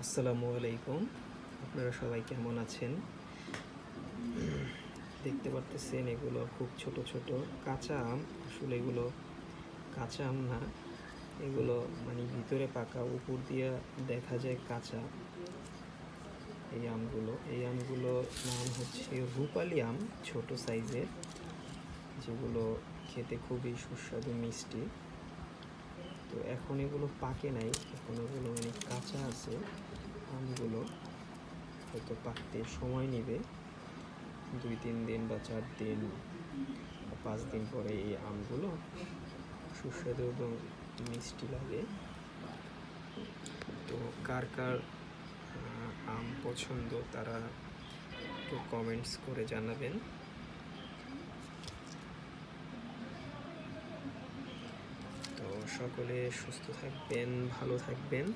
আসসালামু আলাইকুম। আপনারা সবাই কেমন আছেন? দেখতে পারতেছেন এগুলো খুব ছোট ছোট কাঁচা আম। আসলে এগুলো কাঁচা আম না, এগুলো মানে ভিতরে পাকা, উপর দিয়ে দেখা যায় কাঁচা। এই আমগুলো নাম হচ্ছে রূপালি আম, ছোট সাইজের, যেগুলো খেতে খুবই সুস্বাদু মিষ্টি। তো এখন এগুলো পাকে নাই, এখন এগুলো মানে কাঁচা আছে। আমগুলো হয়তো পাকতে সময় নেবে, 2-3 দিন বা 4 দিন বা 5 দিন পরে এই আমগুলো সুস্বাদু এবং মিষ্টি লাগে। তো কার কার আম পছন্দ তারা একটু কমেন্টস করে জানাবেন। তো সকলে সুস্থ থাকবেন, ভালো থাকবেন।